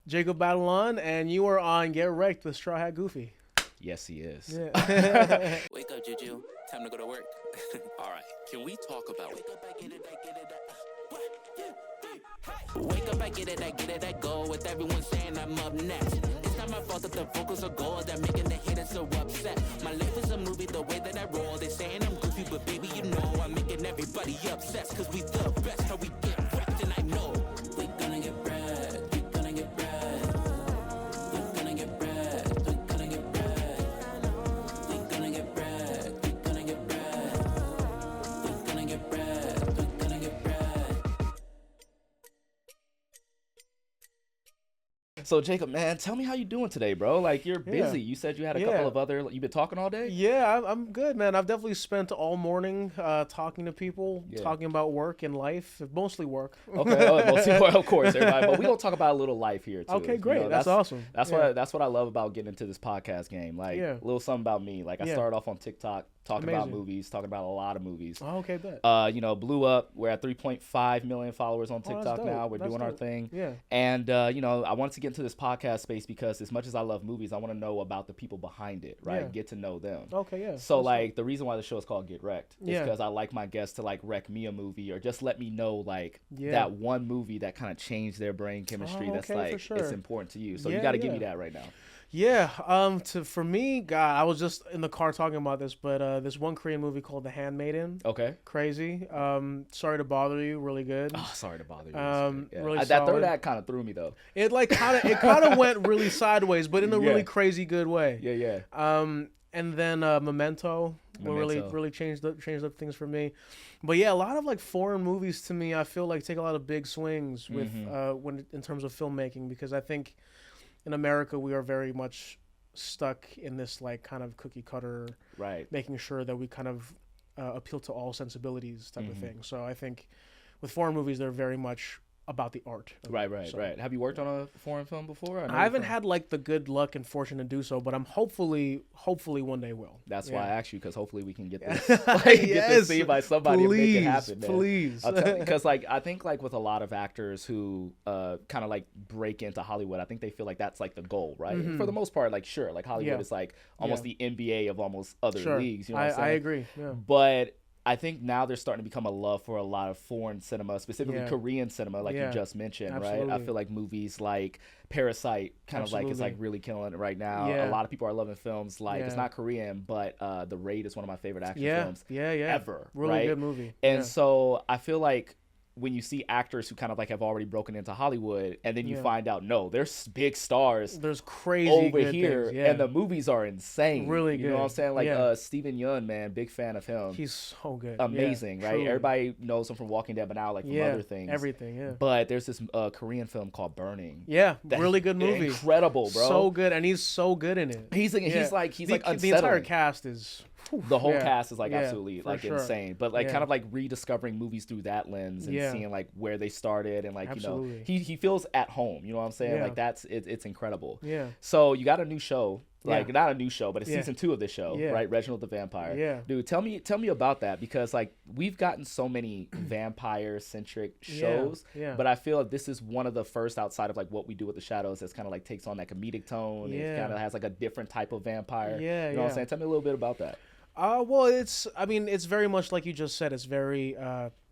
Jacob Batalon, and you are on Get Wrecked with Straw Hat Goofy. Yes, he is. Yeah. Wake up, Juju. Time to go to work. All right. Can we talk about wake up, I get it, I get it. Wake up, I get it, I go. With everyone saying I'm up next. It's not my fault that the vocals are gold. They're making the haters so upset. My life is a movie, the way that I roll. They saying I'm goofy, but baby, you know I'm making everybody obsessed. Cause we the best, how we get wrecked, and I know we gonna get bread. We gonna get bread. We gonna get bread. We gonna get bread. We gonna get bread. We gonna get bread. We gonna get bread. We gonna get bread. So Jacob, man, tell me how you doing today, bro. Like, you're busy. You said you had a couple of other. You've been talking all day. Yeah, I'm good, man. I've definitely spent all morning talking to people, talking about work and life, mostly work. Okay, mostly, of course, everybody. But we gonna talk about a little life here too. Okay, great. You know, that's awesome. That's what I love about getting into this podcast game. Like, a little something about me. Like, I started off on TikTok talking about movies, talking about a lot of movies. Oh, okay, bet. Blew up. We're at 3.5 million followers on TikTok now. We're doing our thing. Yeah. And I wanted to get into this podcast space because as much as I love movies, I want to know about the people behind it, right? Yeah. Get to know them. Okay, yeah. So like the reason why the show is called Get Wrecked is Yeah. because I like my guests to like wreck me a movie or just let me know like that one movie that kind of changed their brain chemistry. That's okay, like for sure. it's important to you. So you Yeah, got to give me that right now. Yeah, for me, God, I was just in the car talking about this, but this one Korean movie called The Handmaiden. Okay. Crazy. Sorry to bother you. Really good. Oh, sorry to bother you. Really that solid. third act kind of threw me though. It kind of went really sideways, but in a really crazy good way. Yeah. And then Memento. Really changed up things for me. But yeah, a lot of like foreign movies to me, I feel like take a lot of big swings with when in terms of filmmaking, because I think in America we are very much stuck in this like kind of cookie cutter, right? Making sure that we kind of appeal to all sensibilities type of thing. So I think with foreign movies, they're very much about the art. Right. Have you worked on a foreign film before? I haven't had like the good luck and fortune to do so, but I'm hopefully one day will. That's why I asked you, because hopefully we can get this, get this seen by somebody and make it happen, man. Please. Because like I think like with a lot of actors who kind of like break into Hollywood, I think they feel like that's like the goal, right? For the most part, like sure, like Hollywood is like almost the NBA of almost other leagues. You know what I'm saying? I agree. Yeah. But I think now there's starting to become a love for a lot of foreign cinema, specifically Korean cinema, like you just mentioned, Absolutely. right? I feel like movies like Parasite kind of like is like really killing it right now. A lot of people are loving films like it's not Korean, but The Raid is one of my favorite action films ever. Really good movie. And so I feel like when you see actors who kind of like have already broken into Hollywood, and then you find out there's big stars, there's crazy over good here, things. and the movies are insane. Really good. You know what I'm saying? Like Steven Yeun, man, big fan of him. He's so good. Amazing, right? Truly. Everybody knows him from Walking Dead, but now like from other things. Everything, yeah. But there's this Korean film called Burning. Yeah, really good movie. Incredible, bro. So good, and he's so good in it. He's like unsettling. The entire cast is. The whole cast is like absolutely like sure. insane, but like kind of like rediscovering movies through that lens and seeing like where they started and like Absolutely. he feels at home. You know what I'm saying? Yeah. Like it's incredible. Yeah. So you got a new show, like not a new show, but it's season 2 of this show, Yeah. right? Reginald the Vampire. Yeah. Dude, tell me about that, because like we've gotten so many vampire centric shows, but I feel like this is one of the first outside of like What We Do with the Shadows that's kind of like takes on that comedic tone. It kind of has like a different type of vampire. Yeah. You know what I'm saying? Tell me a little bit about that. Well, it's very much like you just said. It's very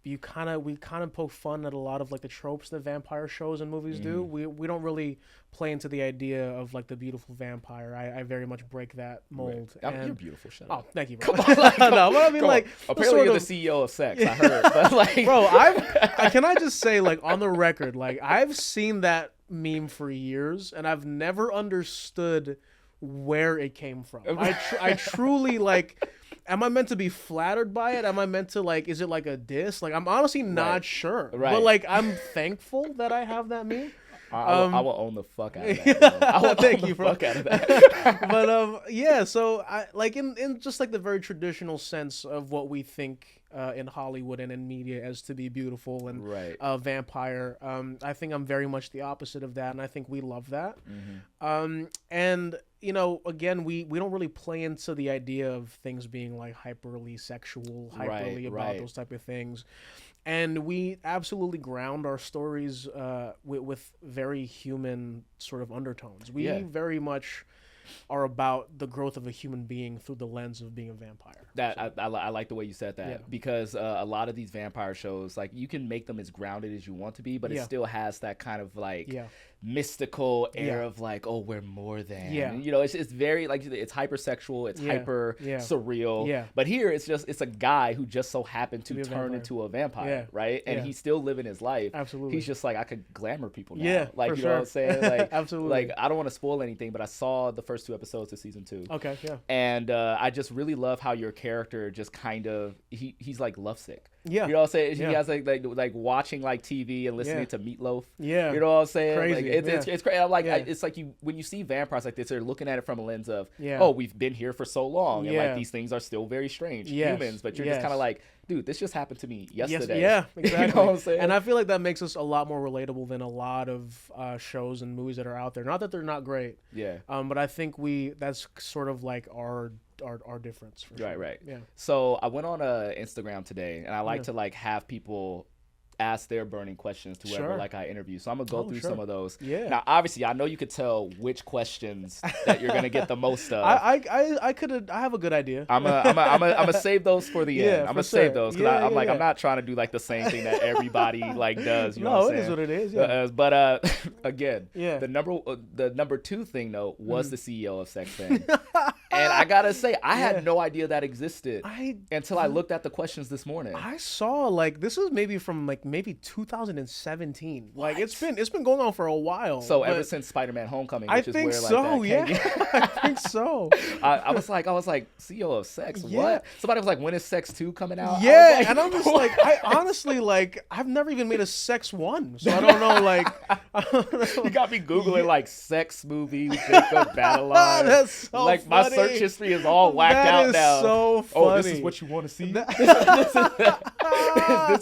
we kind of poke fun at a lot of like the tropes that vampire shows and movies do. We don't really play into the idea of like the beautiful vampire. I very much break that mold. Right. You're beautiful. Shut up. Oh, thank you, bro. Come on, like, no, but I mean like apparently you're the CEO of sex. I heard, but like, bro, can I just say like on the record, like I've seen that meme for years and I've never understood where it came from. I truly like. Am I meant to be flattered by it? Am I meant to like? Is it like a diss? Like I'm honestly not sure. Right. But like I'm thankful that I have that meme. I will own the fuck out of that. I will Thank own you, the bro. fuck out of that. But yeah. So I like in just like the very traditional sense of what we think in Hollywood and in media as to be beautiful and right. Vampire. I think I'm very much the opposite of that, and I think we love that. And you know, again, we don't really play into the idea of things being like hyperly sexual, hyperly about those type of things. And we absolutely ground our stories with very human sort of undertones. We very much are about the growth of a human being through the lens of being a vampire. That I like the way you said that, because a lot of these vampire shows, like, you can make them as grounded as you want to be, but it still has that kind of like mystical air of like, oh, we're more than. You know, it's very like, it's hypersexual, it's hyper surreal. But here it's a guy who just so happened to turn into a vampire, right? And he's still living his life. Absolutely. He's just like, I could glamour people now. Like, you know what I'm saying? Like, absolutely. Like, I don't want to spoil anything, but I saw the first 2 episodes of season 2. Okay, and I just really love how your character just kind of he's like lovesick. You know what I'm saying? He has like watching like TV and listening to Meatloaf. You know what I'm saying? Crazy. Like, it's crazy. I'm like, it's like when you see vampires like this, they're looking at it from a lens of, oh, we've been here for so long, and like these things are still very strange, humans. But you're just kind of like, dude, this just happened to me yesterday. Exactly. You know what I'm saying? And I feel like that makes us a lot more relatable than a lot of shows and movies that are out there. Not that they're not great. But I think that's sort of like our difference. For sure. Right. Yeah. So I went on Instagram today, and I like to like have people ask their burning questions to whoever like I interview. So I'm gonna go through some of those. Now, obviously, I know you could tell which questions that you're gonna get the most of. I have a good idea. I'm gonna save those for the end. I'm gonna save those because I'm not trying to do like the same thing that everybody like does. You know what I'm saying? It is what it is. Yeah. But again, the number 2 thing though was the CEO of Sex Fame. And I gotta say, I had no idea that existed until I looked at the questions this morning. I saw like this is maybe from like maybe 2017. What? Like it's been going on for a while. So ever since Spider-Man: Homecoming, which is where like I think so. I was like CEO of Sex. What? Somebody was like, when is Sex 2 coming out? Yeah, and I'm just like, I honestly like I've never even made a Sex 1, so I don't know. Like, you got me googling like sex movies, Jacob Batalon. That's so like funny. My search history is all whacked out now. That is so funny. Oh, this is what you want to see? Is this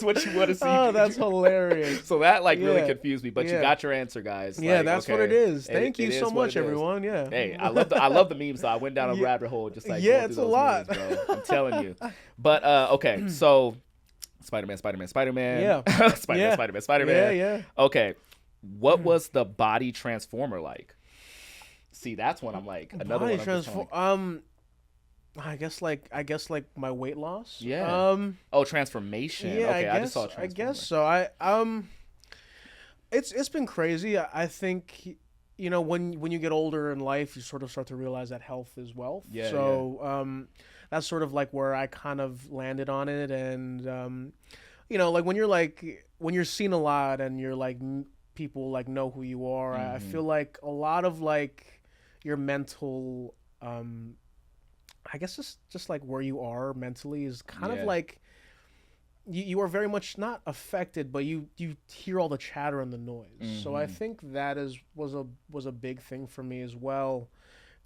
what you want to see? Oh, that's hilarious. So that like really confused me, but you got your answer, guys. Yeah, like, that's what it is. Thank you so much, everyone. Yeah. Hey, I love the memes. So I went down a rabbit hole just like it's a lot, memes, bro. I'm telling you. But okay, so Spider-Man. Yeah. Spider-Man. Yeah. Okay, what was the body transformer like? See, that's one I'm like another one. I guess like my weight loss. Yeah. Transformation. Yeah, okay, I just saw Transformer. I guess so. It's been crazy. I think, you know, when you get older in life, you sort of start to realize that health is wealth. Yeah. So that's sort of like where I kind of landed on it, and you know, like when you're seen a lot and you're like people like know who you are. I feel like a lot of like your mental I guess just like where you are mentally is kind of like you are very much not affected, but you hear all the chatter and the noise. So I think that was a big thing for me as well.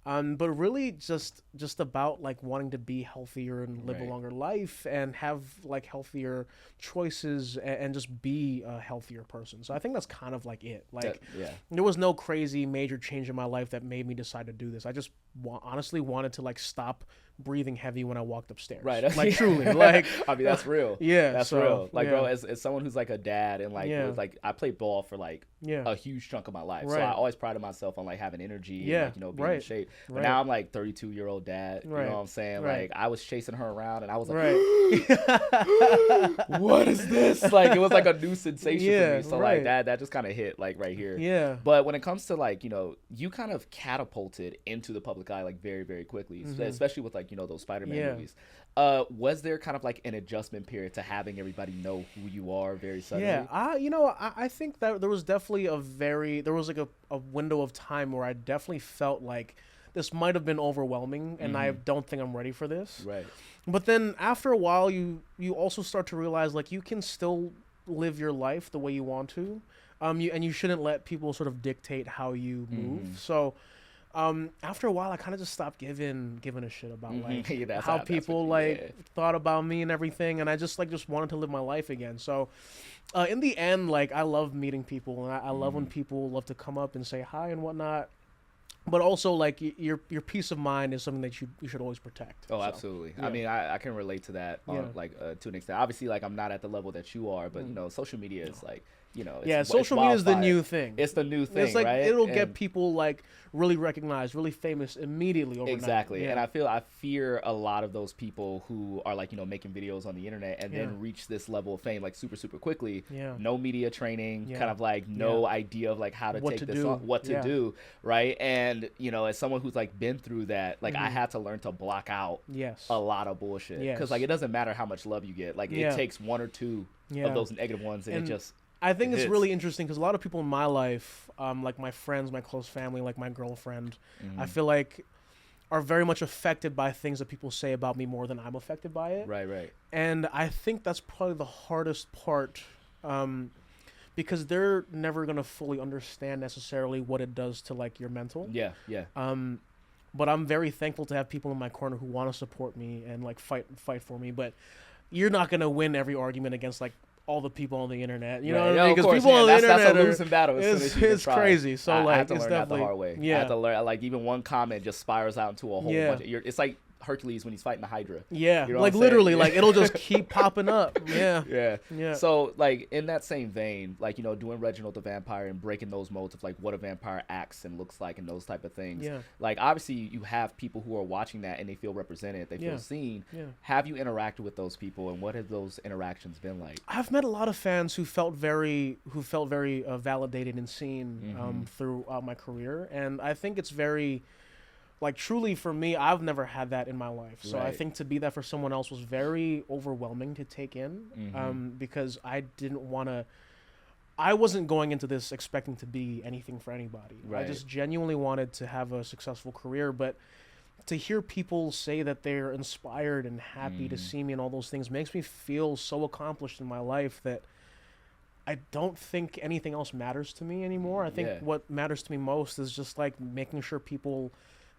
But really just about like wanting to be healthier and live a longer life and have like healthier choices and just be a healthier person. So I think that's kind of like it. Like there was no crazy major change in my life that made me decide to do this. I just honestly wanted to like stop breathing heavy when I walked upstairs. Right. Like truly. Like I mean that's real. Yeah. That's real. Like bro, as someone who's like a dad and like was, like I played ball for like a huge chunk of my life. So I always prided myself on like having energy and like, you know, being in shape. But now I'm like 32-year-old dad. You know what I'm saying? Like I was chasing her around and I was like what is this? Like it was like a new sensation for me. So like that just kind of hit like right here. Yeah. But when it comes to like, you know, you kind of catapulted into the public eye like very, very quickly, especially with like, you know, those Spider-Man movies. Was there kind of like an adjustment period to having everybody know who you are very suddenly? Yeah, you know, I think that there was definitely there was like a window of time where I definitely felt like this might have been overwhelming and I don't think I'm ready for this. Right. But then after a while, you also start to realize like you can still live your life the way you want to. And you shouldn't let people sort of dictate how you move. So After a while, I kind of just stopped giving a shit about like Yeah, how people thought about me and everything, and I just wanted to live my life again. So, in the end, like I love meeting people, and I love when people love to come up and say hi and whatnot. But also, like your peace of mind is something that you should always protect. Oh, so, absolutely. Yeah. I mean, I can relate to that, to an extent. Obviously, like I'm not at the level that you are, but you know, social media is like. You know, social media is the new thing. It's the new thing, it's like, right? It'll get people like really recognized, really famous immediately overnight. Exactly, and I fear a lot of those people who are like making videos on the internet and then reach this level of fame like super quickly. Yeah. No media training, kind of like no idea of like how to take this on, what to do, right? And as someone who's like been through that, like I had to learn to block out a lot of bullshit because like it doesn't matter how much love you get, like it takes one or two of those negative ones, and it just. I think it's really interesting because a lot of people in my life, like my friends, my close family, like my girlfriend, I feel like are very much affected by things that people say about me more than I'm affected by it. Right. And I think that's probably the hardest part because they're never going to fully understand necessarily what it does to like your mental. Yeah. But I'm very thankful to have people in my corner who want to support me and like fight for me. But you're not going to win every argument against like all the people on the internet, you know what I mean? Because people on the internet that's a losing battle. It's crazy. So like, I have to it's learn definitely that the hard way. I have to learn like even one comment just spirals out into a whole bunch. It's like Hercules when he's fighting the Hydra. Yeah, you know like literally, like it'll just keep popping up. Yeah. So like in that same vein, like doing Reginald the Vampire and breaking those modes of like what a vampire acts and looks like and those type of things. Yeah. Like obviously you have people who are watching that and they feel represented, they feel seen. Yeah. Have you interacted with those people and what have those interactions been like? I've met a lot of fans who felt very validated and seen throughout my career, and I think it's very. Like, truly, for me, I've never had that in my life. So I think to be that for someone else was very overwhelming to take in because I didn't want to... I wasn't going into this expecting to be anything for anybody. Right. I just genuinely wanted to have a successful career. But to hear people say that they're inspired and happy to see me and all those things makes me feel so accomplished in my life that I don't think anything else matters to me anymore. I think what matters to me most is just, like, making sure people...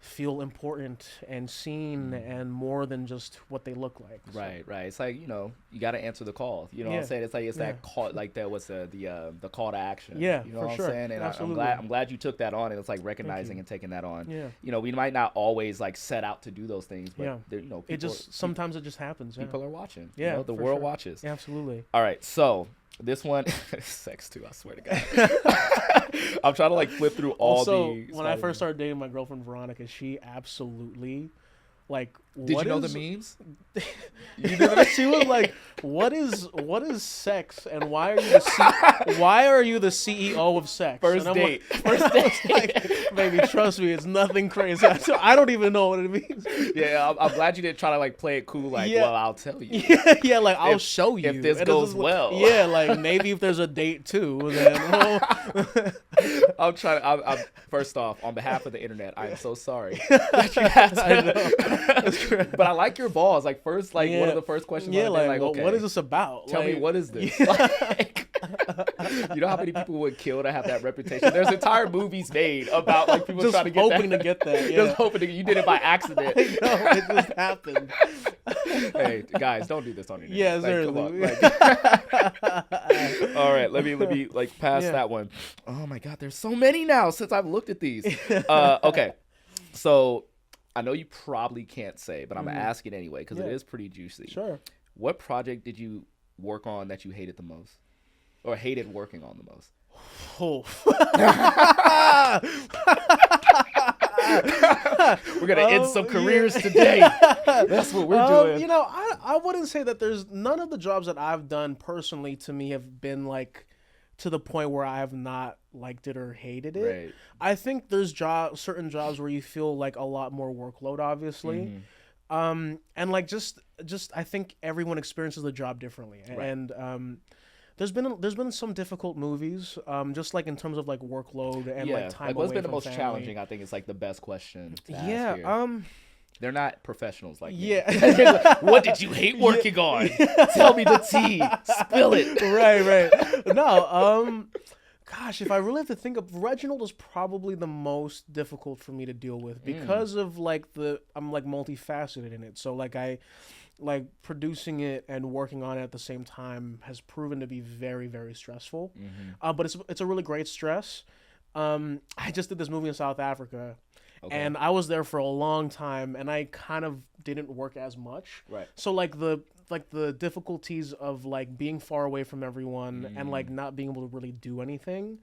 feel important and seen and more than just what they look like. Right. It's like, you got to answer the call. You know what I'm saying? It's like that call, like that was the call to action. Yeah, you know what sure. I'm saying? And I'm glad you took that on, and it's like recognizing and taking that on. Yeah. We might not always like set out to do those things, but sometimes it just happens. People are watching. Yeah, the world watches. Yeah, absolutely. All right, so this one, sex too. I swear to God. I'm trying to like flip through all the. When I first started dating my girlfriend Veronica, she absolutely, like, did you know the memes? You knew that? She was like, "What is sex, and why are you the CEO of sex?" First date. Like, baby, trust me, it's nothing crazy. I don't even know what it means. Yeah, I'm glad you didn't try to like play it cool. Like, well, I'll tell you. Yeah, like I'll show you if this goes well. Yeah, like maybe if there's a date too, then. I'm trying. I'm first off, on behalf of the internet, I am so sorry that you had to. But I like your balls. Like first, like one of the first questions. Yeah, like okay, what is this about? Tell me, what is this? Like, you know how many people would kill to have that reputation? There's entire movies made about like people just trying to get hoping to get that. Yeah. Just hoping you did it by accident. I know, it just happened. Hey guys, don't do this on the internet. Yeah, like, come on. Like, all right, let me like pass that one. Oh my God, there's so many now since I've looked at these. Okay, so. I know you probably can't say, but I'm going to ask it anyway because it is pretty juicy. Sure. What project did you work on that you hated the most? Or hated working on the most? Oh. We're going to end some careers today. That's what we're doing. I wouldn't say that there's none of the jobs that I've done personally to me have been like to the point where I have not liked it or hated it. Right. I think there's certain jobs where you feel like a lot more workload, obviously. And like just I think everyone experiences the job differently. Right. And there's been some difficult movies, just like in terms of like workload and like time away what's been the from most family. Challenging, I think, is like the best question to ask here. They're not professionals like me. What did you hate working on? Tell me the tea. Spill it. Right. No, Gosh, if I really have to think of, Reginald is probably the most difficult for me to deal with because of like I'm like multifaceted in it. So like like producing it and working on it at the same time has proven to be very, very stressful. But it's a really great stress. I just did this movie in South Africa. Okay. And I was there for a long time, and I kind of didn't work as much. Right. So like the difficulties of like being far away from everyone and like not being able to really do anything.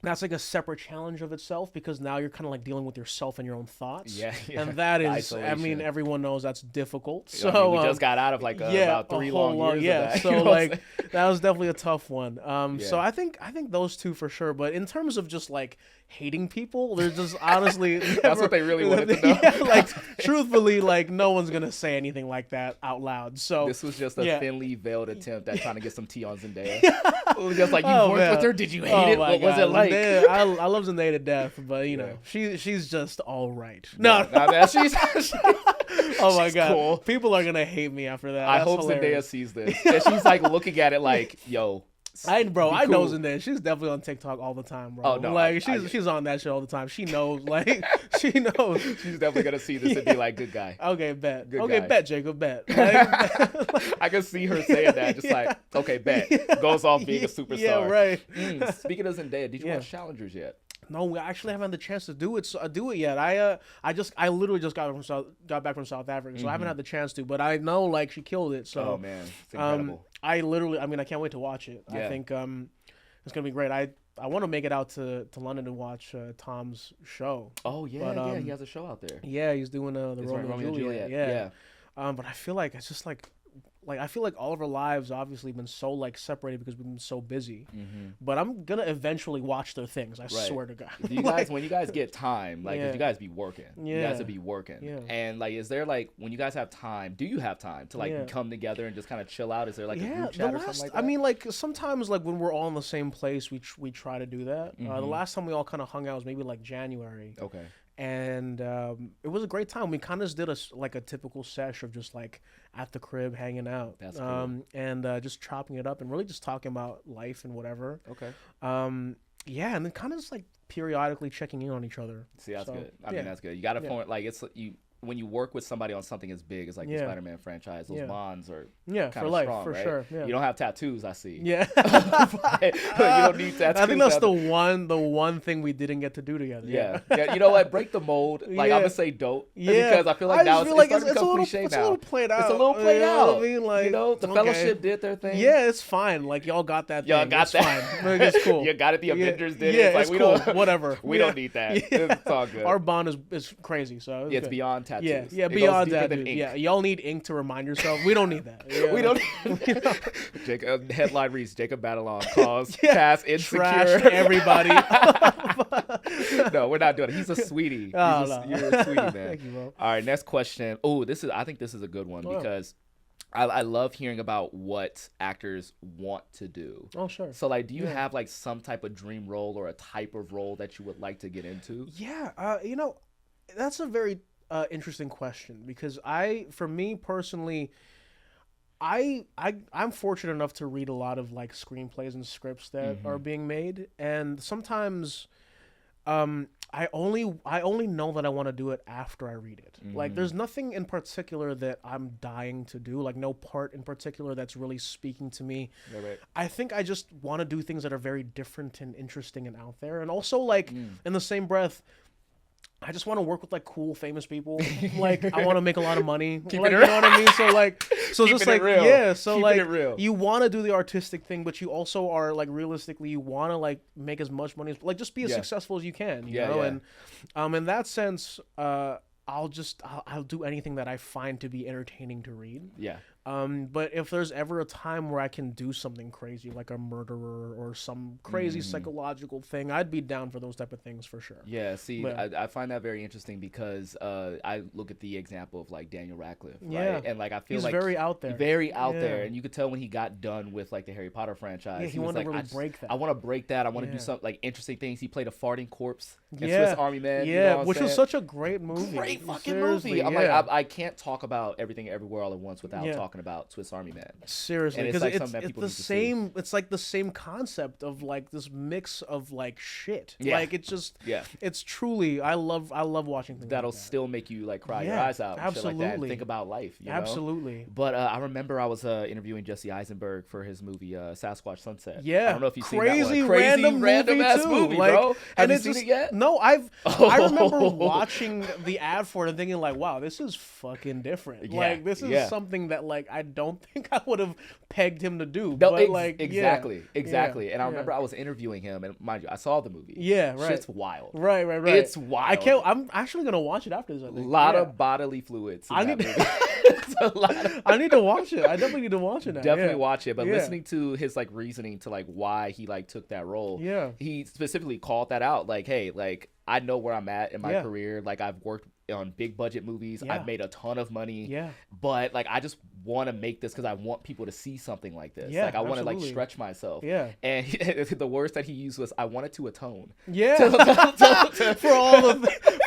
That's like a separate challenge of itself because now you're kind of like dealing with yourself and your own thoughts. Yeah. And that is, isolation. I mean, everyone knows that's difficult. So I mean, we just got out of like about 3 long years. Yeah. Of that, so like that was definitely a tough one. So I think those two for sure. But in terms of just like hating people, there's just honestly that's what they really wanted to know. Yeah, like truthfully, like no one's gonna say anything like that out loud. So this was just a thinly veiled attempt at trying to get some tea on Zendaya. It was just like you worked with her. Did you hate it? What was it like? Zendaya, I love Zendaya to death, but you know she's just all right. No, she's oh my god, cool. People are gonna hate me after that. I hope hilarious. Zendaya sees this and she's like looking at it like, yo. I know Zendaya. She's definitely on TikTok all the time, bro. Oh no, like she's on that shit all the time. She knows, like she knows. She's definitely gonna see this and be like, "Good guy." Okay, bet. Good guy. Bet, Jacob, bet. Like, I can see her saying that, just like, "Okay, bet." Goes off being a superstar. Yeah, right. Speaking of Zendaya, did you watch Challengers yet? No, we actually haven't had the chance to do it yet. I literally just got back from South Africa, so I haven't had the chance to. But I know like she killed it. So man, it's incredible. I can't wait to watch it. Yeah. I think it's gonna be great. I want to make it out to London to watch Tom's show. Oh yeah, but, he has a show out there. Yeah, he's doing the Romeo and Juliet. Yeah. But I feel like it's just like I feel like all of our lives obviously been so like separated because we've been so busy. But I'm gonna eventually watch their things. I swear to God. Do you guys, when you guys get time, like you guys be working. You guys will be working. Yeah. And like, is there like when you guys have time? Do you have time to like come together and just kind of chill out? Is there like a group chat or something like that? I mean, like sometimes like when we're all in the same place, we try to do that. The last time we all kind of hung out was maybe like January. Okay. And it was a great time. We kind of just did a typical sesh of just like at the crib hanging out. That's cool. And just chopping it up and really just talking about life and whatever. Okay. And then kind of just like periodically checking in on each other. See, that's good. I mean, that's good. You got to point like it's you. When you work with somebody on something as big as like the Spider-Man franchise, those bonds are kind of life, strong, for right? Sure. Yeah. You don't have tattoos, I see. Yeah, you don't need tattoos. I think that's the one thing we didn't get to do together. Yeah. You know what? Break the mold. Like I'm gonna say dope. Yeah, because I feel like now it's starting to become cliche now. It's a little played out. It's a little played out. I mean, like the Fellowship did their thing. Yeah, it's fine. Like y'all got that. Y'all got that. Fine. It's cool. You got it. The Avengers did. Yeah, it's cool. Whatever. We don't need that. It's all good. Our bond is crazy. So it's beyond tattoos. Yeah, beyond that, dude. Yeah, y'all need ink to remind yourself. We don't need that. Yeah. We don't. Headline reads: Jacob Batalon calls Cass insecure. Trash everybody. No, we're not doing it. He's a sweetie. You're a sweetie, man. Thank you, bro. All right, next question. Oh, I think this is a good one because I love hearing about what actors want to do. Oh, sure. So, like, do you have like some type of dream role or a type of role that you would like to get into? Yeah, that's a very interesting question because for me personally, I'm fortunate enough to read a lot of like screenplays and scripts that are being made, and sometimes I only know that I want to do it after I read it. Like there's nothing in particular that I'm dying to do, like no part in particular that's really speaking to me. Right. I think I just want to do things that are very different and interesting and out there, and also like in the same breath, I just want to work with like cool, famous people. Like I want to make a lot of money. Like, you know what I mean? So just like real. Yeah. So like you want to do the artistic thing, but you also are like realistically you want to like make as much money as like just be as successful as you can. You know, and in that sense, I'll do anything that I find to be entertaining to read. Yeah. But if there's ever a time where I can do something crazy, like a murderer or some crazy psychological thing, I'd be down for those type of things for sure. Yeah, see, I find that very interesting because I look at the example of like Daniel Radcliffe, right? Yeah. And like I feel he's like very out there. Very out there. And you could tell when he got done with like the Harry Potter franchise, he wanted to really break that. I want to break that. I want to do something like interesting things. He played a farting corpse in Swiss Army Man. Yeah, you know which was such a great movie. Great fucking movie. I'm like, I can't talk about Everything Everywhere All at Once without talking talking about Swiss Army Man. Seriously, because it's the same. It's like the same concept of like this mix of like shit. Yeah. Like it's just it's truly I love watching things that'll like that. Still make you like cry your eyes out. Absolutely, and shit like that, and think about life. You know? Absolutely. But I remember I was interviewing Jesse Eisenberg for his movie Sasquatch Sunset. Yeah, I don't know if you've seen that one. Random ass movie, like, bro. Have you seen it yet? No, I remember watching the ad for it and thinking like, wow, this is fucking different. Like this is something that like I don't think I would have pegged him to do. No, but like exactly. And I remember I was interviewing him, and mind you, I saw the movie. Yeah, right. Shit's wild. Right. It's wild. I'm actually gonna watch it after this. I think. A lot of bodily fluids. I need to watch it. I definitely need to watch it now. Definitely watch it. But listening to his like reasoning to like why he like took that role. Yeah. He specifically called that out. Like, hey, like I know where I'm at in my career. Like I've worked on big budget movies. I've made a ton of money. Yeah. But like I just want to make this because I want people to see something like this. Like I want to like stretch myself. Yeah. And the words that he used was I wanted to atone. Yeah.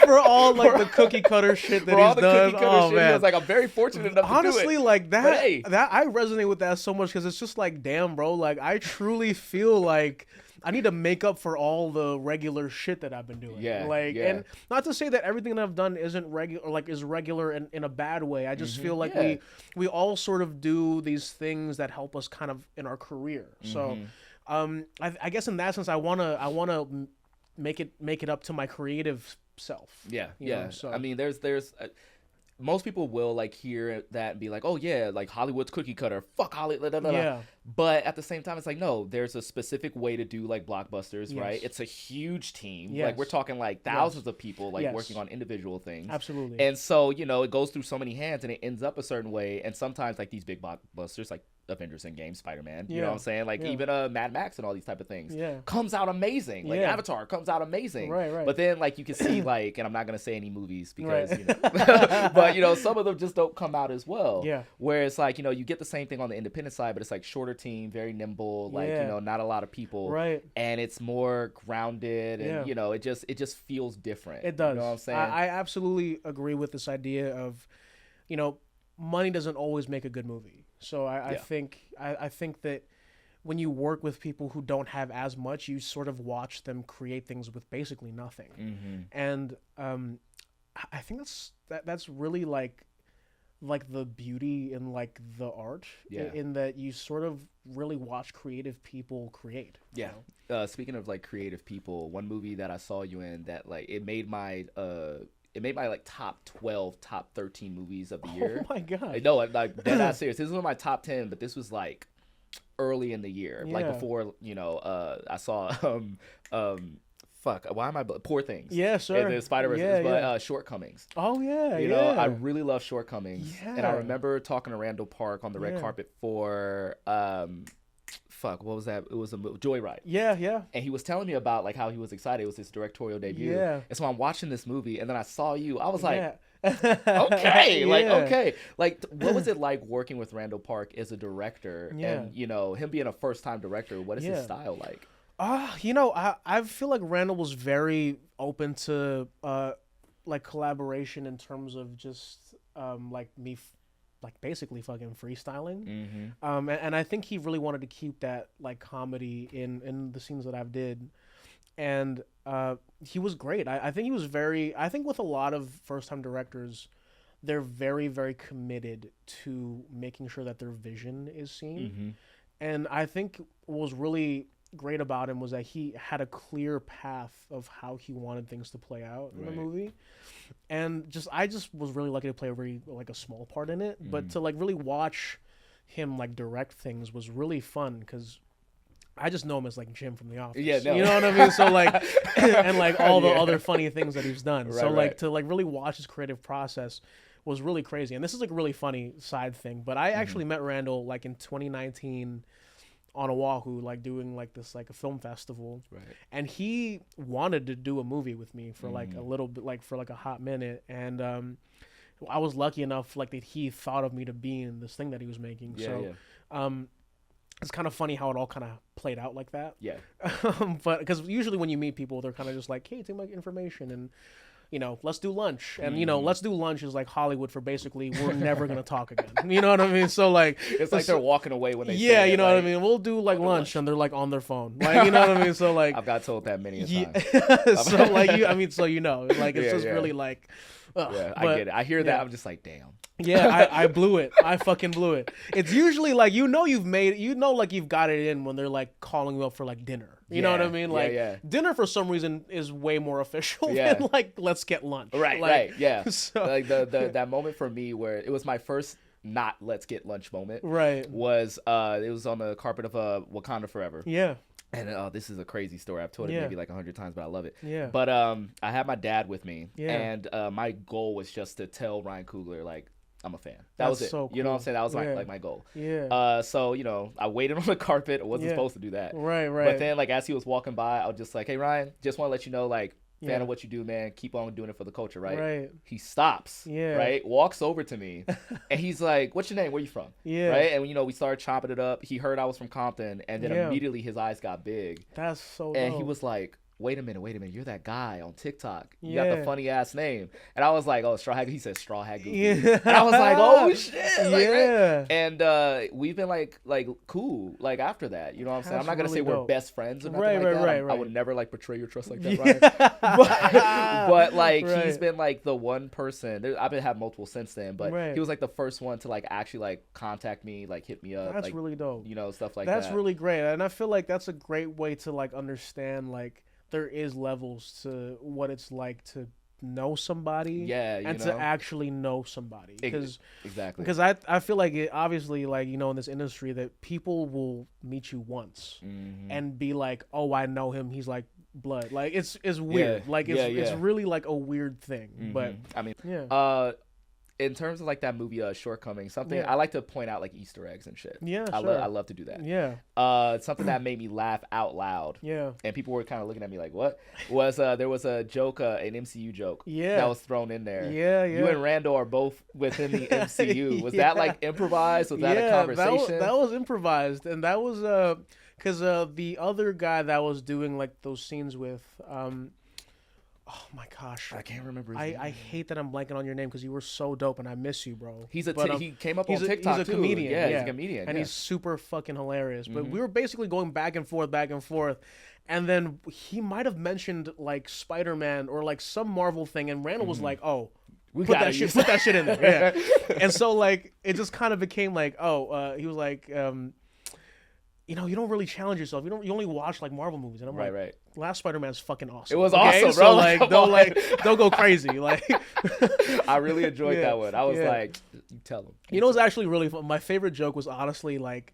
For all like the cookie cutter shit that he's done. Oh man. He was like, I'm very fortunate enough to do it. Honestly, like that that I resonate with that so much because it's just like, damn, bro. Like I truly feel like I need to make up for all the regular shit that I've been doing. And not to say that everything that I've done isn't regular, or like is regular in a bad way. I just feel like we all sort of do these things that help us kind of in our career. So, I guess in that sense, I wanna make it up to my creative self. Yeah, yeah. So I mean, there's. Most people will like hear that and be like, oh yeah, like Hollywood's cookie cutter, fuck Hollywood. Yeah. But at the same time, it's like, no, there's a specific way to do like blockbusters, right? It's a huge team. Like we're talking like thousands of people like working on individual things. Absolutely. And so, you know, it goes through so many hands and it ends up a certain way. And sometimes like these big blockbusters, like Avengers Endgame, Spider-Man, you know what I'm saying? Like even Mad Max and all these type of things comes out amazing. Like Avatar comes out amazing. Right. But then like you can see like, and I'm not going to say any movies because, you know, but you know, some of them just don't come out as well. Yeah. Where it's like, you know, you get the same thing on the independent side, but it's like shorter team, very nimble, like, you know, not a lot of people. Right. And it's more grounded and, you know, it just feels different. It does. You know what I'm saying? I absolutely agree with this idea of, you know, money doesn't always make a good movie. So I think that when you work with people who don't have as much, you sort of watch them create things with basically nothing. And I think that's really like the beauty in like the art in that you sort of really watch creative people create. Yeah. You know? Speaking of like creative people, one movie that I saw you in that like it made my like top 12, top 13 movies of the year. Oh my god! No, like dead ass serious. This was my top 10, but this was like early in the year, like before. You know, I saw fuck. Why am I Poor Things? Yeah, sure. The Spider-Verse, but Shortcomings. Oh yeah, you know, I really love Shortcomings, and I remember talking to Randall Park on the red carpet for what was that? It was a Joyride. Yeah. And he was telling me about like how he was excited. It was his directorial debut. Yeah. And so I'm watching this movie, and then I saw you. I was like, okay, like what was it like working with Randall Park as a director? And you know, him being a first-time director, what is his style like? You know, I feel like Randall was very open to like collaboration in terms of just like me. Like basically fucking freestyling, and I think he really wanted to keep that like comedy in the scenes that I've did, and he was great. I think he was I think with a lot of first time directors, they're very very committed to making sure that their vision is seen, and I think what was really great about him was that he had a clear path of how he wanted things to play out in the movie. And I just was really lucky to play a small part in it, but to like really watch him like direct things was really fun because I just know him as like Jim from The Office. Yeah, no. You know what I mean? So like, and like all the other funny things that he's done. So like to like really watch his creative process was really crazy. And this is like a really funny side thing, but I actually met Randall like in 2019 on Oahu, like doing like this like a film festival, and he wanted to do a movie with me for like a little bit, like for like a hot minute, and I was lucky enough like that he thought of me to be in this thing that he was making. It's kind of funny how it all kind of played out like that. Yeah. But because usually when you meet people, they're kind of just like, hey, take my information, and let's do lunch. And, let's do lunch is like Hollywood for basically we're never going to talk again. You know what I mean? So like. It's like they're walking away when they say it, you know what I mean? We'll do like lunch and they're like on their phone. Like, you know what I mean? So like. I've got told that many a time. So like, like it's just really like. Yeah, I get it. I hear that. I'm just like, damn. Yeah, I blew it. I fucking blew it. It's usually like, like you've got it in when they're like calling you up for like dinner. You know what I mean? Like dinner for some reason is way more official than like let's get lunch. Right, like, right, yeah. So. Like that moment for me where it was my first not let's get lunch moment. Right. Was it was on the carpet of Wakanda Forever. Yeah. And this is a crazy story. I've told it maybe like 100 times, but I love it. Yeah. But I had my dad with me, and my goal was just to tell Ryan Coogler like I'm a fan. That was it. So cool. You know what I'm saying? That was like my goal. Yeah. So I waited on the carpet. I wasn't supposed to do that. Right. But then like as he was walking by, I was just like, hey Ryan, just want to let you know like. Fan of what you do, man. Keep on doing it for the culture, right? Right. He stops, right? Walks over to me, and he's like, "What's your name? Where you from?" Yeah. Right? And we started chopping it up. He heard I was from Compton, and then immediately his eyes got big. That's so. And dope. he was like, wait a minute, you're that guy on TikTok. You got the funny ass name. And I was like, oh, Straw Hat. He said Straw Hat Goofy. Yeah. And I was like, oh shit. Like, yeah. And we've been like cool like after that. You know what I'm saying? I'm not gonna say we're best friends or nothing like that. Right. I would never like betray your trust like that, Ryan. But like he's been like the one person. I've been having multiple since then, but he was like the first one to like actually like contact me, like hit me up. That's like, really dope. Stuff like that. That's really great. And I feel like that's a great way to like understand like there is levels to what it's like to know somebody and to actually know somebody because I feel like it obviously like in this industry that people will meet you once and be like, oh, I know him, he's like blood, like it's weird, it's really like a weird thing. But I mean in terms of like that movie Shortcoming, something I like to point out like Easter eggs and shit. I love to do that. Something that made me laugh out loud. And people were kind of looking at me like, what? Was there was a joke, an MCU joke that was thrown in there. You and Randall are both within the MCU. Was that like improvised? Was that a conversation? That was improvised, and that was because the other guy that was doing like those scenes with oh my gosh, I can't remember his name. I hate that I'm blanking on your name because you were so dope and I miss you, bro. He came up on TikTok he's a comedian. Yeah, he's a comedian. And he's super fucking hilarious. But we were basically going back and forth. And then he might have mentioned like Spider-Man or like some Marvel thing. And Randall was like, oh, put that shit in there. Yeah. And so like it just kind of became like, he was like, you don't really challenge yourself. You only watch like Marvel movies. And I'm like, last Spider-Man's fucking awesome. It was awesome, bro. So like don't go crazy. Like I really enjoyed that one. I was like, you tell him. It's actually really fun. My favorite joke was honestly like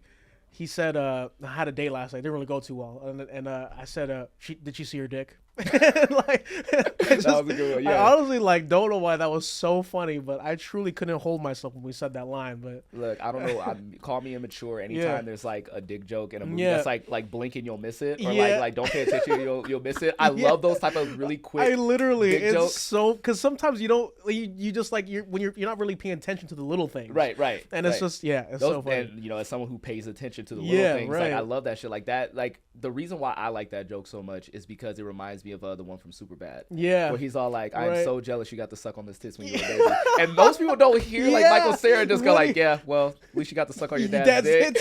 he said I had a date last night. It didn't really go too well. And I said did she see her dick? Like that was a good one. I honestly like don't know why that was so funny, but I truly couldn't hold myself when we said that line. But look, I don't know. Call me immature anytime there's like a dick joke in a movie that's like blinking you'll miss it, or like don't pay attention you'll miss it. I love those type of really quick. I literally dick it's jokes. so because sometimes you don't you just like you're not really paying attention to the little things. Right. And it's just it's so funny. And as someone who pays attention to the little things, like I love that shit. Like that. Like the reason why I like that joke so much is because it reminds me of the one from Superbad. Where he's all like, I'm so jealous you got to suck on this tits when you were a baby. And most people don't hear like Michael Cera just go like, yeah, well, at least you got to suck on your dad's dick.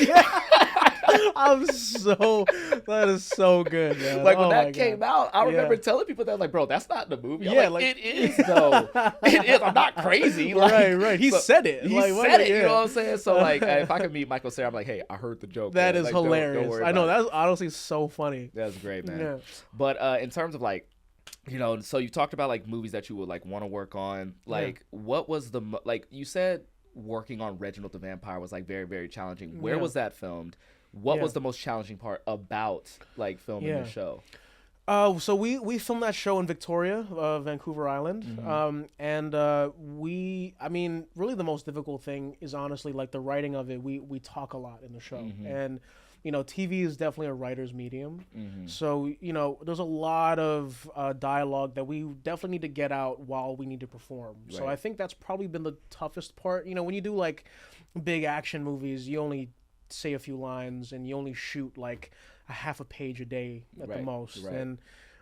That is so good, man. Like when that came out, I remember telling people that like, bro, that's not in the movie. Like, it is though. It is. I'm not crazy. Like, right. He said it. He said it. You know what I'm saying? So like, if I could meet Michael Cera, I'm like, hey, I heard the joke. That is like, hilarious. Don't worry I know about that's honestly so funny. That's great, man. But in terms of like, so you talked about like movies that you would like want to work on. Like, what was the like you said working on Reginald the Vampire was like very, very challenging. Where was that filmed? What was the most challenging part about like filming the show? So we filmed that show in Victoria, Vancouver Island. And I mean, really the most difficult thing is honestly like the writing of it. We talk a lot in the show. And TV is definitely a writer's medium. So, there's a lot of dialogue that we definitely need to get out while we need to perform. Right. So I think that's probably been the toughest part. When you do like big action movies, you only say a few lines and you only shoot like a half a page a day at the most. And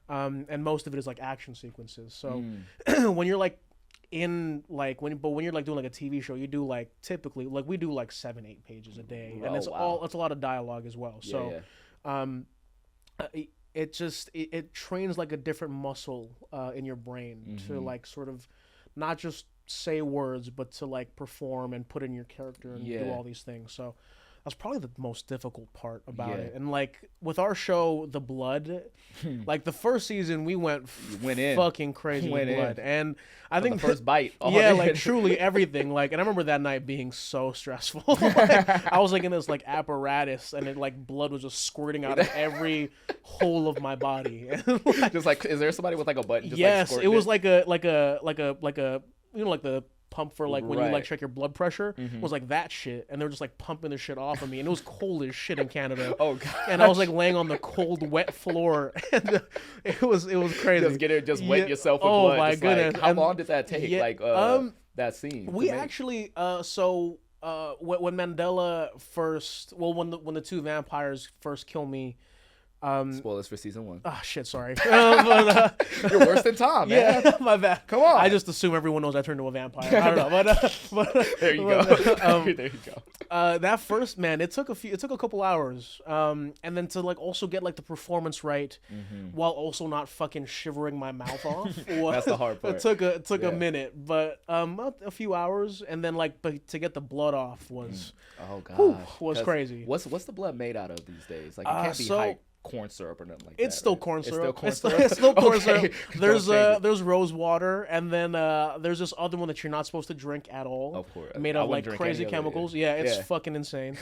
and most of it is like action sequences. So when you're like when you're like doing like a TV show, you do like typically like we do like 7-8 pages a day, and it's a lot of dialogue as well. It trains like a different muscle in your brain to like sort of not just say words, but to like perform and put in your character and do all these things. So that's probably the most difficult part about it. And like with our show, The Blood, like the first season we went in fucking crazy with blood. And I think the first bite. Like truly everything. Like, and I remember that night being so stressful. Like, I was like in this like apparatus, and it like blood was just squirting out of every hole of my body. And, like, just like, is there somebody with like a button? Just, yes, like, it was like a you know, like the pump for like when you like check your blood pressure was like that shit, and they were just like pumping the shit off of me, and it was cold as shit in Canada. Oh god! And I was like laying on the cold, wet floor, and it was crazy. Just wet yourself with blood. Oh my goodness! Like, how long did that take? That scene. We actually when Mandela first, when the two vampires first kill me. Spoilers for season 1. Oh shit, sorry. You're worse than Tom, man. Yeah, my bad. Come on. I just assume everyone knows I turned into a vampire. I don't know, but there you go. There you go. That first, man, it took a couple hours, and then to like also get like the performance right, while also not fucking shivering my mouth off. That's the hard part. It took a minute, but a few hours, and then like but to get the blood off was was crazy. What's the blood made out of these days? Like it can't be hype. Corn syrup or nothing like it's that. Still corn syrup. It's still corn syrup. There's rose water, and then there's this other one that you're not supposed to drink at all. Of course, made of like crazy chemicals. It's fucking insane.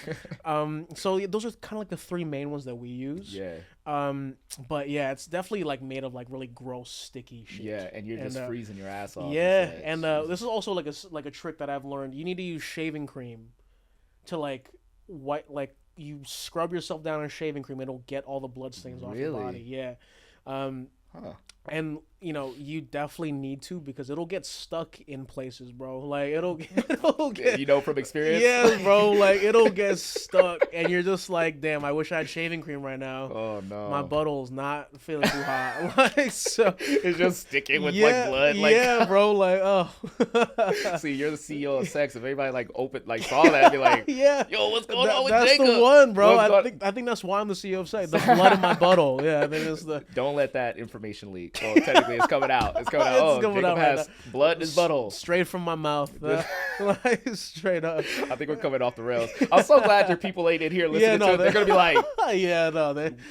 So those are kind of like the 3 main ones that we use. Yeah. But yeah, it's definitely like made of like really gross, sticky shit. Yeah, and you're just freezing your ass off. Yeah, and this is also like a trick that I've learned. You need to use shaving cream to like you scrub yourself down in shaving cream, it'll get all the blood stains off your body. Yeah. And you know, you definitely need to, because it'll get stuck in places, bro. Like it'll get you know from experience. Yes, bro. Like it'll get stuck, and you're just like, damn, I wish I had shaving cream right now. Oh no, my butthole's not feeling too hot. Like so, it's just sticking with like blood. Like yeah, bro. Like See, you're the CEO of sex. If everybody like saw that, and be like, yo, what's going on with Jacob? That's the one, bro. I think that's why I'm the CEO of sex. The blood in my butthole. Yeah, I think it's the. Don't let that information leak. Well, technically, it's coming out. It's coming out. Jacob has blood in his butthole. Straight from my mouth. Like, straight up. I think we're coming off the rails. I'm so glad your people ain't in here listening to it. They're going to be like...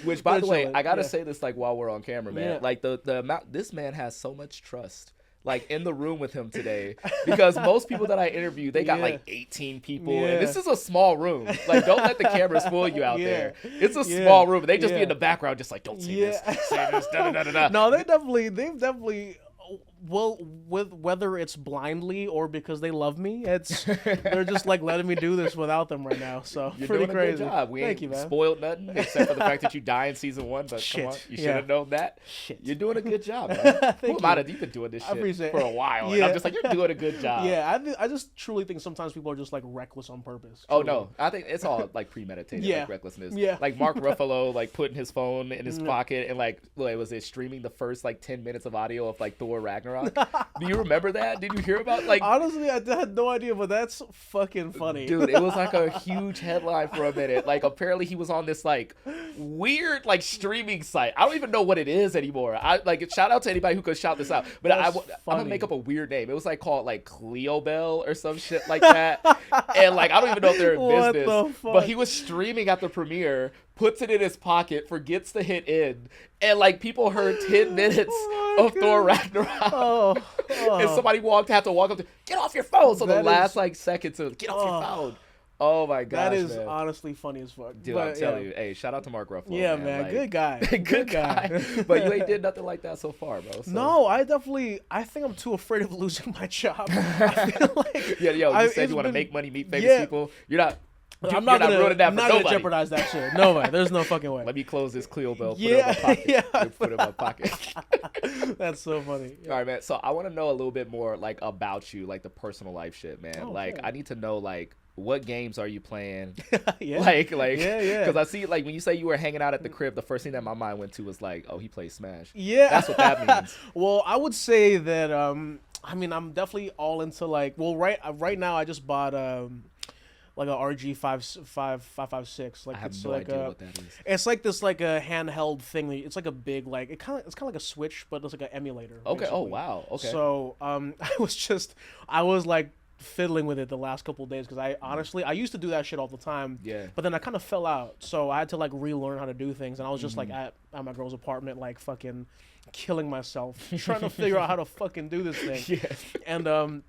Which, by the way, I got to say this like while we're on camera, man. Yeah. Like, the amount... This man has so much trust. Like, in the room with him today. Because most people that I interview, they got like 18 people. And this is a small room. Like, don't let the cameras fool you out there. It's a small room. They just be in the background just like, don't say this. Say this. Da-da-da-da-da. No, they've definitely... Well, with whether it's blindly or because they love me, they're just like letting me do this without them right now. So you're pretty doing crazy. A good job. We ain't spoiled nothing except for the fact that you die in season 1. But come on, you should have known that. You're doing a good job, man. You've been doing this shit for a while, and I'm just like, you're doing a good job. Yeah, I just truly think sometimes people are just like reckless on purpose. Oh no, I think it's all like premeditated, like recklessness. Yeah, like Mark Ruffalo, like putting his phone in his pocket and like, was it streaming the first like 10 minutes of audio of like Thor Ragnarok? Do you remember that? Did you hear about like? Honestly, I had no idea, but that's fucking funny, dude. It was like a huge headline for a minute. Like apparently he was on this like weird like streaming site. I don't even know what it is anymore. I like shout out to anybody who could shout this out. But I'm gonna make up a weird name. It was like called like Cleo Bell or some shit like that. And like I don't even know if they're in business. But he was streaming at the premiere. Puts it in his pocket, forgets to hit end, and like people heard 10 minutes of Thor Ragnarok. And somebody had to walk up to get off your phone. So the last like second to get off your phone. Oh my gosh, that is honestly funny as fuck. Dude, I'm telling you, hey, shout out to Mark Ruffalo. Yeah, man, like, good guy. good guy. But you ain't did nothing like that so far, bro. So. No, I think I'm too afraid of losing my job. I feel like you said you want to make money, meet famous people. You're not. I'm not gonna jeopardize that shit. No way. There's no fucking way. Let me close this Cleo Bell. Put it in my pocket. Put it in my pocket. That's so funny. All right, man. So I want to know a little bit more like about you, like the personal life shit, man. I need to know like what games are you playing? Yeah. Like, because I see, like, when you say you were hanging out at the crib, the first thing that my mind went to was like, oh, he plays Smash. Yeah. That's what that means. Well, I would say that, I mean, I'm definitely all into, like, well, right now I just bought, like a RG 556. Like, I have it's no like idea what that is. It's like this, like a handheld thing. It's like a big, like, it's kind of like a Switch, but it's like an emulator. Okay. Basically. Oh, wow. Okay. So, I was like fiddling with it the last couple of days because I used to do that shit all the time. Yeah. But then I kind of fell out, so I had to like relearn how to do things, and I was just like at my girl's apartment, like fucking killing myself trying to figure out how to fucking do this thing. Yeah. And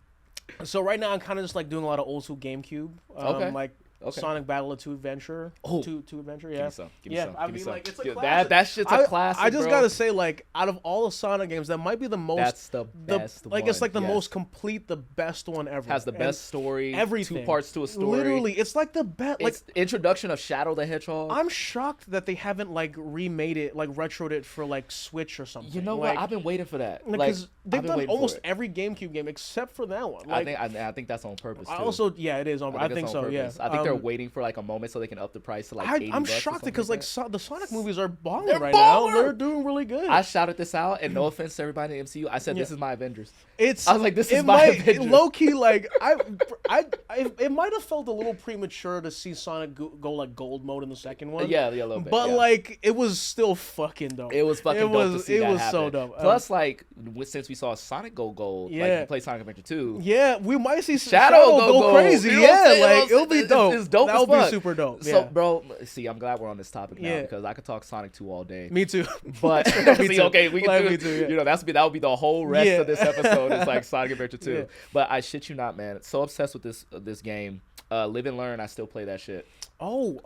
so right now I'm kind of just like doing a lot of old school GameCube. Like Sonic Battle of 2 Adventure. Oh. 2 Adventure, yeah. Give me some. Give me some. I Give me mean, some. like, it's a Dude, classic. that shit's a classic, I just bro. gotta say, like, out of all the Sonic games, that might be the most. That's the best like, one. it's like the yes. most complete, the best one ever. Has the best story. Everything. 2 parts to a story. Literally, it's like the best. Like, it's introduction of Shadow the Hedgehog. I'm shocked that they haven't like remade it, like retroed it for like Switch or something. You know like, what? I've been waiting for that. Because they've done almost every. every GameCube game except for that one. Like, I think that's on purpose. Too. It is on. I think so. Yeah. I think they're waiting for like a moment so they can up the price to like $80. I'm shocked because like the Sonic movies are balling right baller! now. They're doing really good. I shouted this out, and no offense to everybody in the MCU, I said this is my Avengers. I was like, this is my Avengers. Low key, like it might have felt a little premature to see Sonic go like gold mode in the second one. Yeah, a little bit. But like it was still fucking dope. It was fucking dope to see that happen. It was so dope. Plus, like since we saw Sonic go gold, like you play Sonic Adventure 2. Yeah, we might see Shadow go crazy. You know like it'll be dope. It's dope. That would be super dope. So, bro, see, I'm glad we're on this topic now because I could talk Sonic 2 all day. Me too. But see, okay, we can do. Me too, yeah. You know, that would be the whole rest of this episode. It's like Sonic Adventure 2. Yeah. But I shit you not, man. So obsessed with this game. Live and Learn. I still play that shit. Oh,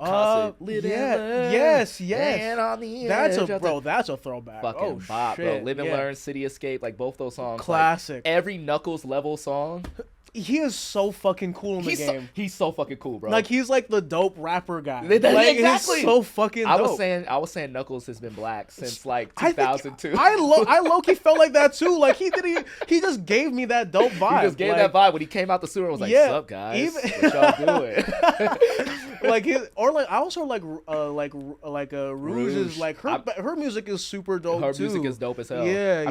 Live and Learn. Yes. And on the that's a throwback. Fucking bop, shit. Bro. Live and Learn, City Escape, like both those songs. Classic. Like, every Knuckles level song. He is so fucking cool in the game. He's so fucking cool, bro. Like he's like the dope rapper guy. Exactly. He's so fucking dope. I was saying Knuckles has been black since like 2002. I low-key felt like that too. Like he just gave me that dope vibe. He just gave that vibe when he came out the sewer. I was like, "What's up, guys? What y'all doing?" I also like Rouge is like her music is super dope. Her too. music is dope as hell. Yeah,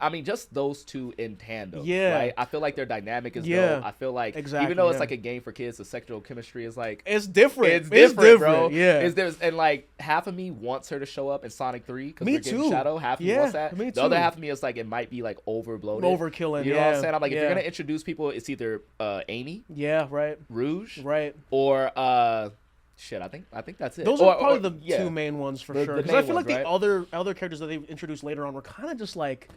I mean just those two in tandem. Yeah, right? I feel like their dynamic is dope. I feel like even though it's like a game for kids, the sexual chemistry is like it's different. It's different, bro. Yeah, and like half of me wants her to show up in Sonic 3 because we're getting Shadow. Half of me wants that. Me too. The other half of me is like it might be like overkilling. You know what I'm saying? I'm like if you're gonna introduce people, it's either Amy, Rouge, or shit, I think that's it. Those are probably the two main ones for sure. Because I feel like the other characters that they've introduced later on were kind of just like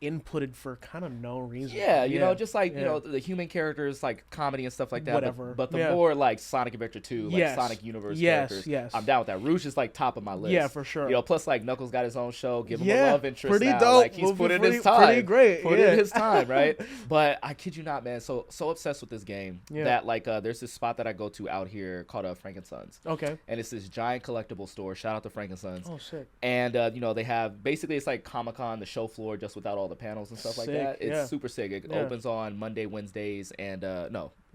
inputted for kind of no reason. Yeah, you know, just like, you know, the human characters, like comedy and stuff like that. Whatever. But the more like Sonic Adventure 2, like Sonic Universe characters, I'm down with that. Rouge is like top of my list. Yeah, for sure. You know, plus like Knuckles got his own show, give him a love interest pretty now. Dope. Like he's put in his time. Pretty great. Put in his time, right? But I kid you not, man, so obsessed with this game that like there's this spot that I go to out here called Frankensons. Okay. And it's this giant collectible store. Shout out to Frankensons. Oh, sick. And you know, they have basically it's like Comic-Con, the show floor, just without all the panels and stuff like that. It's super sick. It opens on Monday, Wednesdays, and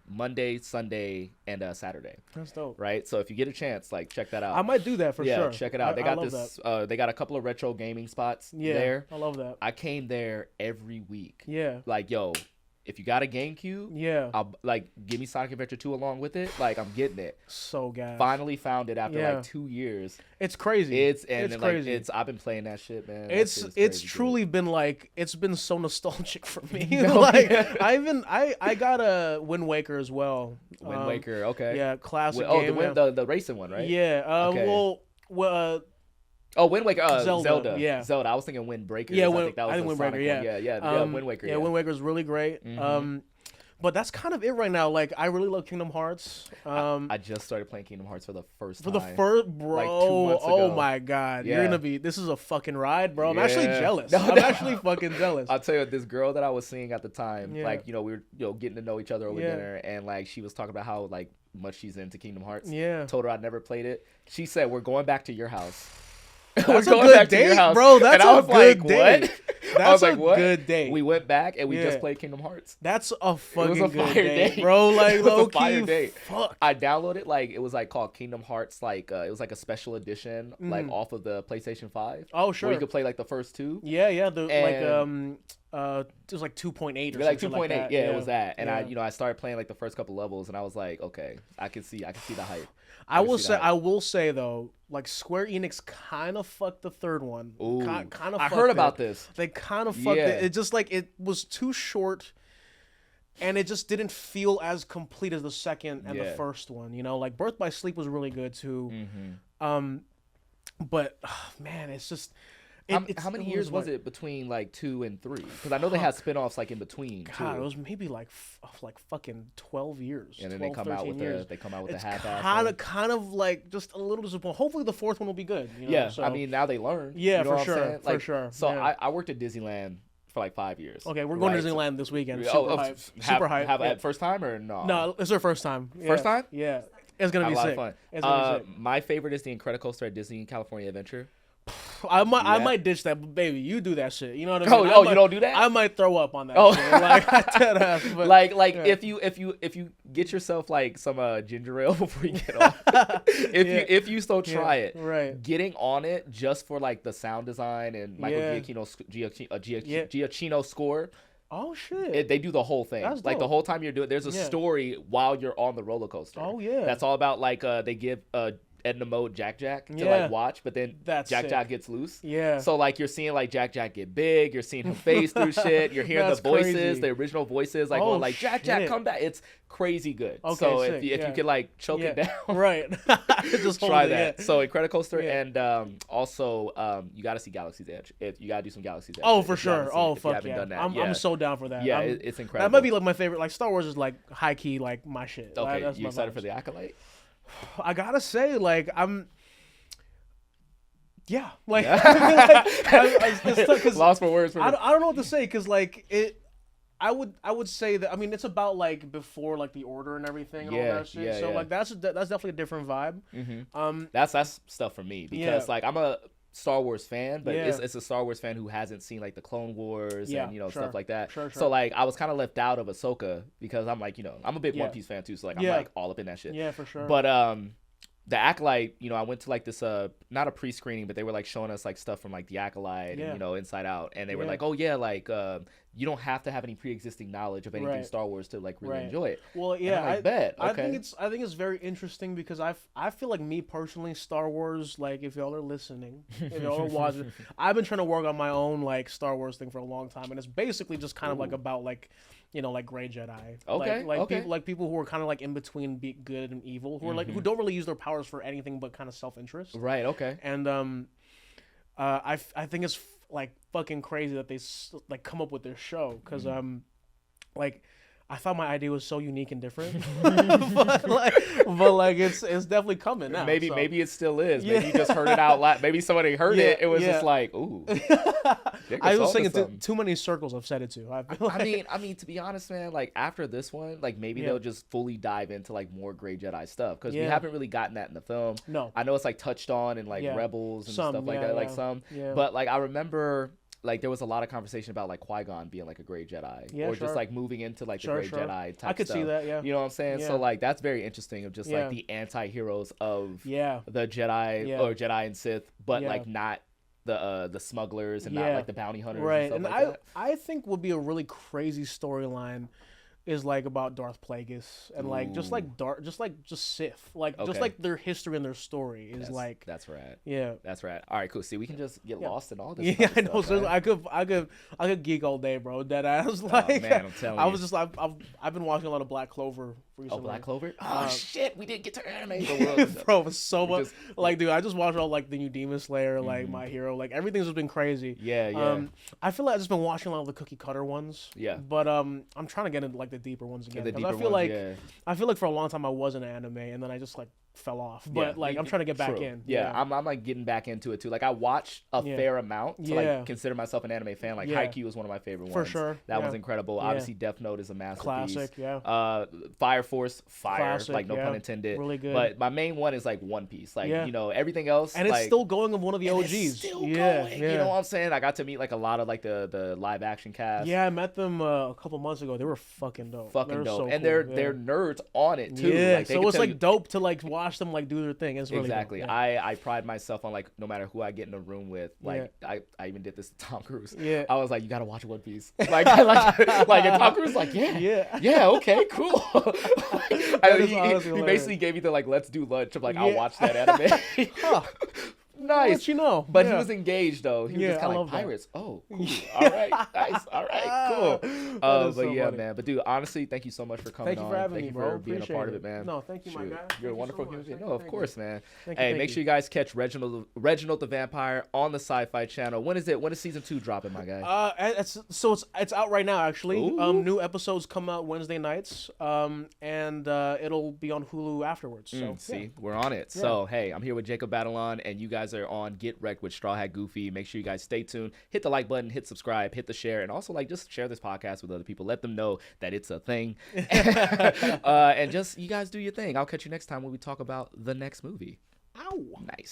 Monday, Sunday, and Saturday. That's dope. Right? So if you get a chance, like check that out. I might do that for sure. Yeah, check it out. They got this they got a couple of retro gaming spots there. I love that. I came there every week. Yeah. Like, yo, if you got a GameCube, I'll like give me Sonic Adventure 2 along with it. Like I'm getting it. So gas. Finally found it after like 2 years. It's crazy. It's crazy. I've been playing that shit, man. It's truly been like it's been so nostalgic for me. I got a Wind Waker as well. Wind Waker, okay. Yeah, classic game. The racing one, right? Yeah. Well. Wind Waker, Zelda. Yeah. Zelda. I was thinking Windbreaker. Yeah, I think that was Wind Waker. Yeah, Wind Waker. Yeah, Wind Waker is really great. Mm-hmm. But that's kind of it right now. Like, I really love Kingdom Hearts. I just started playing Kingdom Hearts for the first time. Bro. Like 2 months ago. Oh my God. Yeah. You're gonna be. This is a fucking ride, bro. I'm actually jealous. I'm actually fucking jealous. I'll tell you, this girl that I was seeing at the time, like, you know, we were getting to know each other over dinner, and like she was talking about how like much she's into Kingdom Hearts. Yeah. Told her I'd never played it. She said, "We're going back to your house." That's a good date, bro. That's a good date. That's a good date. We went back and we just played Kingdom Hearts. That's a fucking good date, bro. Like, low key, fuck. I downloaded, like, it was, like, called Kingdom Hearts, like, it was, like, a special edition, like, off of the PlayStation 5. Oh, sure. Where you could play, like, the first two. Yeah. It was, like, 2.8 or like something 2.8, like that. yeah, it was that. And I started playing, like, the first couple levels, and I was like, okay, I can see the hype. I will say though, like Square Enix kind of fucked the third one. Ooh, kind of. I heard about this. They kind of fucked it. It just like it was too short, and it just didn't feel as complete as the second and the first one. You know, like Birth by Sleep was really good too. But man, it's just. How many years was it between like 2 and 3? Because I know they had spinoffs like in between. God, too. It was maybe like fucking 12 years. And then 12, they come out with the half-ass. Kind of like just a little disappointing. Hopefully the fourth one will be good. You know? Yeah, so. I mean now they learn. Yeah, you know for sure, like, for sure. So I worked at Disneyland for like 5 years. Okay, we're going to Disneyland this weekend. Super hype. Have first time or no? No, it's our first time. First time? Yeah, it's gonna be sick. A lot of fun. My favorite is the Incredicoaster at Disney California Adventure. I might ditch that, but baby, you do that shit. You know what I mean? You don't do that? I might throw up on that. Shit. Like dead ass, but, if you get yourself like some ginger ale before you get on, if you still try it, right? Getting on it just for like the sound design and Michael Giacchino score. Oh shit! They do the whole thing. That's like dope. the whole time you're doing. There's a story while you're on the roller coaster. Oh yeah. That's all about like they give Edna Mode Jack to like watch, but then Jack gets loose. Yeah. So like you're seeing like Jack get big, you're seeing him face through shit, you're hearing the voices, crazy. The original voices like going like Jack come back. It's crazy good. Okay, so sick. if you could like choke it down, right? Just try that. So Incredicoaster and also you got to see Galaxy's Edge. If you got to do some Galaxy's Edge. Oh for sure. If you haven't done that. I'm so down for that. Yeah, it's incredible. That might be like my favorite. Like Star Wars is like high key like my shit. Okay, that's you excited for the Acolyte? I gotta say, like I'm. Yeah, like, it's lost for words. I don't know what to say because like it. I would say that it's about like before like the Order and everything and all that shit. So like that's definitely a different vibe. Mm-hmm. That's stuff for me because like I'm a Star Wars fan, but it's a Star Wars fan who hasn't seen like the Clone Wars and stuff like that. Sure. So like I was kind of left out of Ahsoka because I'm like I'm a big One Piece fan too, so like I'm like all up in that shit. Yeah, for sure. But the Acolyte, I went to like this not a pre-screening, but they were like showing us like stuff from like the Acolyte and Inside Out, and they were like, oh yeah, like you don't have to have any pre-existing knowledge of anything Star Wars to like really enjoy it. Well, yeah, I bet. Okay. I think it's very interesting because I feel like me personally, Star Wars, like if y'all are listening, if y'all are watching, I've been trying to work on my own like Star Wars thing for a long time, and it's basically just kind of like about like like Grey Jedi. Okay. People who are kind of like in between good and evil, who are like who don't really use their powers for anything but kind of self-interest. Right. Okay. And I think it's like fucking crazy that they like come up with this show because like I thought my idea was so unique and different, but like it's definitely coming now. Maybe it still is. Maybe you just heard it out loud. Maybe somebody heard it. It was just like, ooh. I was thinking too many circles I've said it to. I mean, to be honest, man, like after this one, like maybe they'll just fully dive into like more Grey Jedi stuff because we haven't really gotten that in the film. No, I know it's like touched on in like Rebels and stuff like that, like some. Yeah. But like I remember. Like there was a lot of conversation about like Qui-Gon being like a Grey Jedi, or just like moving into like the Grey Jedi type. I could stuff. see that, yeah. You know what I'm saying? So like that's very interesting of just like the anti-heroes of the Jedi or Jedi and Sith, but like not the smugglers and not like the bounty hunters, right? And, stuff like that. I think would be a really crazy storyline. Is like about Darth Plagueis and like just Sith, like just like their history and their story is that's rad. Yeah, that's rad. All right, cool. See, we can just get lost in all this. Yeah, I know. Stuff, so I could geek all day, bro. That I was like, oh, man, I'm telling you. I was just like, I've been watching a lot of Black Clover recently. Oh, Black Clover. Oh shit, we didn't get to anime. Bro, it was so much. Like, dude, I just watched all like the new Demon Slayer, like My Hero, like everything's just been crazy. Yeah. I feel like I've just been watching a lot of the cookie cutter ones. Yeah. But I'm trying to get into like the deeper ones again. Because I feel like for a long time I was in anime, and then I just like fell off, but like I'm trying to get back in. Yeah, I'm like getting back into it too. Like I watch a fair amount to like consider myself an anime fan. Like Haikyuu was one of my favorite ones. For sure. That was incredible. Obviously Death Note is a masterpiece. Classic, yeah. Fire Force, Classic, like no pun intended. Really good. But my main one is like One Piece. Like, you know, everything else. And it's still going with one of the OGs. It's still going. You know what I'm saying? I got to meet like a lot of like the live action cast. Yeah, I met them a couple months ago. They were fucking dope. Fucking dope. So and cool. they're nerds on it too. Yeah, like, so it's like dope to like watch them like do their thing. It's really exactly. Dope. I pride myself on like no matter who I get in a room with. Like I even did this to Tom Cruise. Yeah. I was like, you gotta watch One Piece. Like and Tom Cruise was like, yeah, okay, cool. He basically gave me the like let's do lunch. I'm like, I'll watch that anime. Nice, you know, but he was engaged though. He was just kind of like pirates. That. Oh, cool. All right, nice. All right, cool. But so yeah, funny. Man. But dude, honestly, thank you so much for coming on. Thank you for having me, bro. For being a part of it, man. No, thank you, my guy. You're a wonderful human being. No, of course, man. Hey, make sure you guys catch Reginald the Vampire on the Sci-Fi Channel. When is it? When is season 2 dropping, my guy? It's out right now actually. Ooh. New episodes come out Wednesday nights. And it'll be on Hulu afterwards. So we're on it. Yeah. So hey, I'm here with Jacob Batalon, and you guys are on Get Wrecked with Straw Hat Goofy. Make sure you guys stay tuned. Hit the like button, hit subscribe, hit the share, and also like just share this podcast with other people. Let them know that it's a thing. And just you guys do your thing. I'll catch you next time when we talk about the next movie. Ow. Nice.